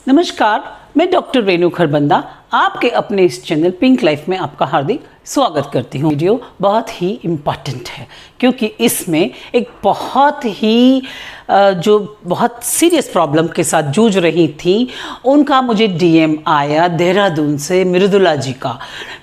नमस्कार, मैं डॉक्टर रेणु खरबंदा आपके अपने इस चैनल पिंक लाइफ में आपका हार्दिक स्वागत करती हूँ। वीडियो बहुत ही इम्पॉर्टेंट है क्योंकि इसमें एक बहुत ही जो बहुत सीरियस प्रॉब्लम के साथ जूझ रही थी उनका मुझे डीएम आया देहरादून से मृदुला जी का।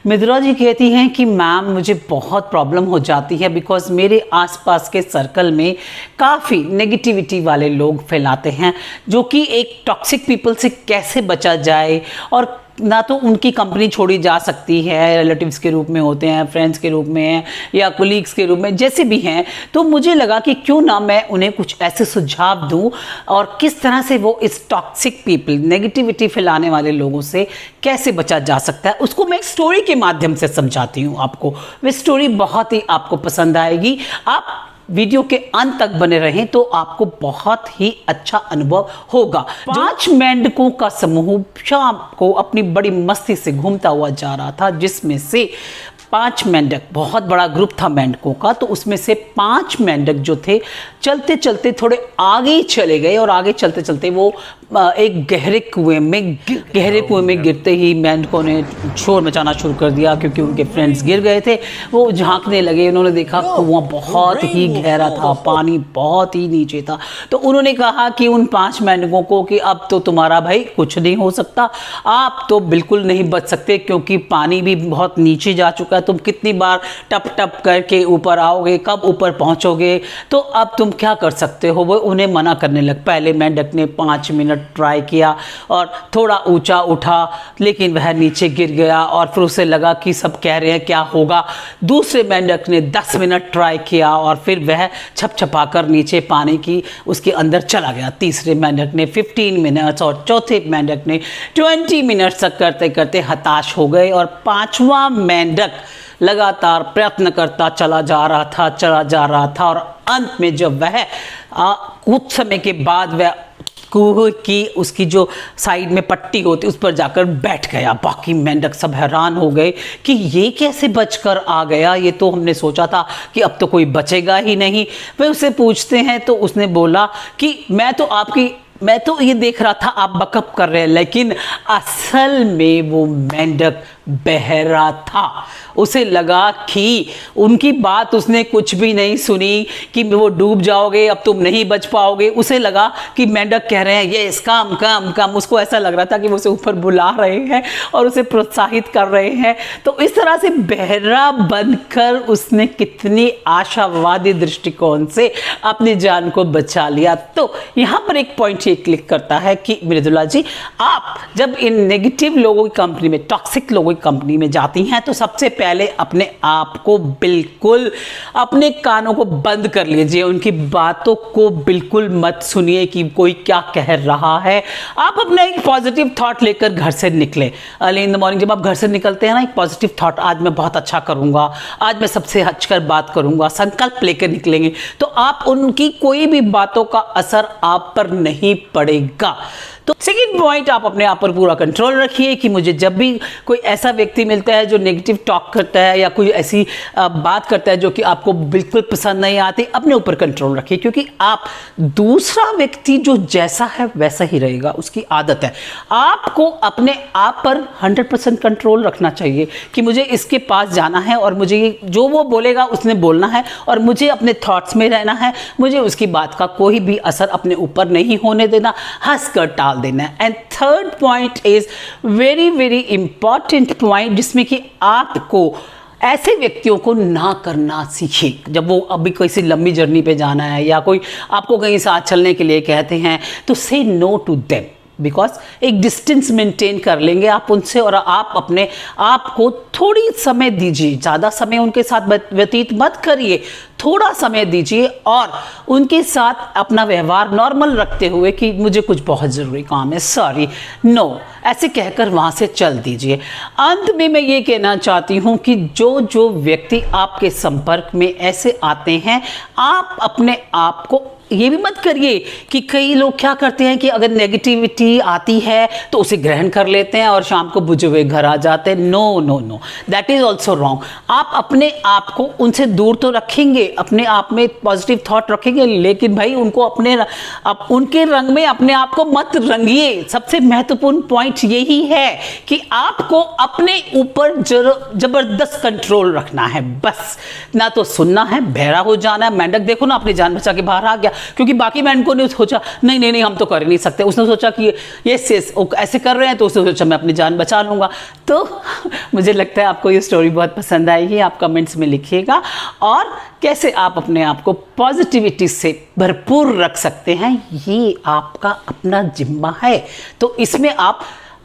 मृदुला जी कहती हैं कि मैम मुझे बहुत प्रॉब्लम हो जाती है बिकॉज मेरे आसपास के सर्कल में काफ़ी नेगेटिविटी वाले लोग फैलाते हैं जो कि एक टॉक्सिक पीपल से कैसे बचा जाए और ना तो उनकी कंपनी छोड़ी जा सकती है, रिलेटिव्स के रूप में होते हैं, फ्रेंड्स के रूप में हैं या कोलीग्स के रूप में, जैसे भी हैं। तो मुझे लगा कि क्यों ना मैं उन्हें कुछ ऐसे सुझाव दूं और किस तरह से वो इस टॉक्सिक पीपल, नेगेटिविटी फैलाने वाले लोगों से कैसे बचा जा सकता है, उसको मैं एक स्टोरी के माध्यम से समझाती हूँ आपको। वह स्टोरी बहुत ही आपको पसंद आएगी। आप वीडियो के अंत तक बने रहें तो आपको बहुत ही अच्छा अनुभव होगा। 5 मेंढकों का समूह शाम को अपनी बड़ी मस्ती से घूमता हुआ जा रहा था, जिसमें से 5 मेंढक, बहुत बड़ा ग्रुप था मेंढकों का, तो उसमें से 5 मेंढक जो थे चलते चलते थोड़े आगे ही चले गए और आगे चलते चलते वो एक गहरे कुएं में गिरते ही मेंढकों ने शोर मचाना शुरू कर दिया क्योंकि उनके फ्रेंड्स गिर गए थे। वो झांकने लगे, उन्होंने देखा कुआं बहुत ही गहरा था, पानी बहुत ही नीचे था। तो उन्होंने कहा कि उन 5 मेंढकों को कि अब तो तुम्हारा भाई कुछ नहीं हो सकता, आप तो बिल्कुल नहीं बच सकते क्योंकि पानी भी बहुत नीचे जा चुका है। तुम कितनी बार टप टप करके ऊपर आओगे, कब ऊपर पहुंचोगे, तो अब तुम क्या कर सकते हो। वो उन्हें मना करने लग। पहले मेंढक ने 5 मिनट ट्राई किया और थोड़ा ऊंचा उठा, लेकिन वह नीचे गिर गया और फिर उसे लगा कि सब कह रहे हैं क्या होगा। दूसरे मेंढक ने 10 मिनट ट्राई किया और फिर वह छपछपाकर नीचे पानी की उसके अंदर चला गया। तीसरे मेंढक ने 15 मिनट्स और चौथे मेंढक ने 20 मिनट्स तक करते करते हताश हो गए और 5वां मेंढक लगातार प्रयत्न करता चला जा रहा था और अंत में जब वह कुछ समय के बाद वह कुएं की उसकी जो साइड में पट्टी होती उस पर जाकर बैठ गया। बाकी मेंढक सब हैरान हो गए कि ये कैसे बचकर आ गया, ये तो हमने सोचा था कि अब तो कोई बचेगा ही नहीं। वे उसे पूछते हैं तो उसने बोला कि मैं तो ये देख रहा था आप बकअप कर रहे हैं, लेकिन असल में वो मेंढक बहरा था। उसे लगा कि उनकी बात उसने कुछ भी नहीं सुनी कि वो डूब जाओगे, अब तुम नहीं बच पाओगे। उसे लगा कि मेंढक कह रहे हैं ये कम कम कम। उसको ऐसा लग रहा था कि वो उसे ऊपर बुला रहे हैं और उसे प्रोत्साहित कर रहे हैं। तो इस तरह से बहरा बनकर उसने कितनी आशावादी दृष्टिकोण से अपनी जान को बचा लिया। तो यहाँ पर एक पॉइंट ये क्लिक करता है कि मृदुला जी, आप जब इन नेगेटिव लोगों की कंपनी में, टॉक्सिक लोगों की कंपनी में जाती हैं तो सबसे पहले अपने आप को बिल्कुल, अपने कानों को बंद कर लीजिए। उनकी बातों को बिल्कुल मत सुनिए कि कोई क्या कह रहा है। आप अपना एक पॉजिटिव थॉट लेकर घर से निकले। अर्ली इन द मॉर्निंग जब आप घर से निकलते हैं ना, एक पॉजिटिव थॉट, आज मैं बहुत अच्छा करूंगा, आज मैं सबसे हटकर बात करूंगा, संकल्प लेकर निकलेंगे तो आप उनकी कोई भी बातों का असर आप पर नहीं पड़ेगा। तो सेकंड पॉइंट, आप अपने आप पर पूरा कंट्रोल रखिए कि मुझे जब भी कोई ऐसा व्यक्ति मिलता है जो नेगेटिव टॉक करता है या कोई ऐसी बात करता है जो कि आपको बिल्कुल पसंद नहीं आती, अपने ऊपर कंट्रोल रखिए क्योंकि आप, दूसरा व्यक्ति जो जैसा है वैसा ही रहेगा, उसकी आदत है। आपको अपने आप पर 100% कंट्रोल रखना चाहिए कि मुझे इसके पास जाना है और मुझे जो वो बोलेगा उसने बोलना है और मुझे अपने थॉट्स में रहना है। मुझे उसकी बात का कोई भी असर अपने ऊपर नहीं होने देना, हंसकर टाल देना। And third point is very very important point, जिसमें कि आपको ऐसे व्यक्तियों को ना करना सीखिए। जब वो अभी किसी लंबी जर्नी पे जाना है या कोई आपको कहीं साथ चलने के लिए कहते हैं तो से नो टू देम, बिकॉज एक डिस्टेंस मेंटेन कर लेंगे आप उनसे और आप अपने आप को थोड़ी समय दीजिए। ज़्यादा समय उनके साथ व्यतीत मत करिए, थोड़ा समय दीजिए और उनके साथ अपना व्यवहार नॉर्मल रखते हुए कि मुझे कुछ बहुत ज़रूरी काम है, सॉरी, नो, ऐसे कहकर वहाँ से चल दीजिए। अंत में मैं ये कहना चाहती हूँ कि जो व्यक्ति आपके संपर्क में ऐसे आते हैं, आप अपने आप को ये भी मत करिए कि कई लोग क्या करते हैं कि अगर नेगेटिविटी आती है तो उसे ग्रहण कर लेते हैं और शाम को बुझे हुए घर आ जाते हैं। No no no, that is also wrong. आप अपने आप को उनसे दूर तो रखेंगे, अपने आप में पॉजिटिव थॉट रखेंगे, लेकिन भाई उनको उनके रंग में अपने आप को मत रंगिए। सबसे महत्वपूर्ण पॉइंट यही है कि आपको अपने ऊपर जबरदस्त कंट्रोल रखना है। बस ना तो सुनना है, बहरा हो जाना है। मेंढक देखो ना, अपनी जान बचा के बाहर आ गया, क्योंकि बाकी मेंढकों ने सोचा नहीं नहीं नहीं हम तो कर ही नहीं सकते। उसने सोचा कि ये ऐसे कर रहे हैं, तो उसने सोचा मैं अपनी जान बचा लूंगा। तो मुझे लगता है आपको ये स्टोरी बहुत पसंद आएगी। आप कमेंट्स में लिखिएगा और कैसे आप अपने आप को पॉजिटिविटी से भरपूर रख सकते हैं, ये आपका अपना जिम्मा है। तो इसमें आप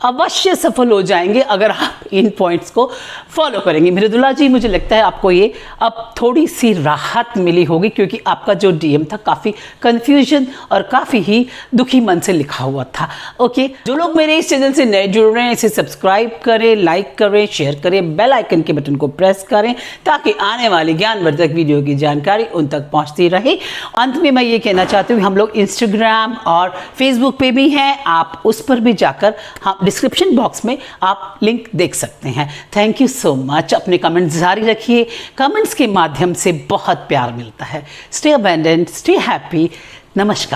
अवश्य सफल हो जाएंगे अगर आप इन पॉइंट्स को फॉलो करेंगे। मृदुला जी, मुझे लगता है आपको ये अब थोड़ी सी राहत मिली होगी, क्योंकि आपका जो डीएम था काफ़ी कंफ्यूजन और काफ़ी ही दुखी मन से लिखा हुआ था। ओके, जो लोग मेरे इस चैनल से नए जुड़ रहे हैं, इसे सब्सक्राइब करें, लाइक करें, शेयर करें, बेल आइकन के बटन को प्रेस करें, ताकि आने वाली ज्ञानवर्धक वीडियो की जानकारी उन तक पहुँचती रहे। अंत में मैं ये कहना चाहती हूँ, हम लोग इंस्टाग्राम और फेसबुक पे भी हैं, आप उस पर भी जाकर हम डिस्क्रिप्शन बॉक्स में आप लिंक देख सकते हैं। Thank you so much. अपने कमेंट्स जारी रखिए, कमेंट्स के माध्यम से बहुत प्यार मिलता है। Stay abundant, stay happy. नमस्कार।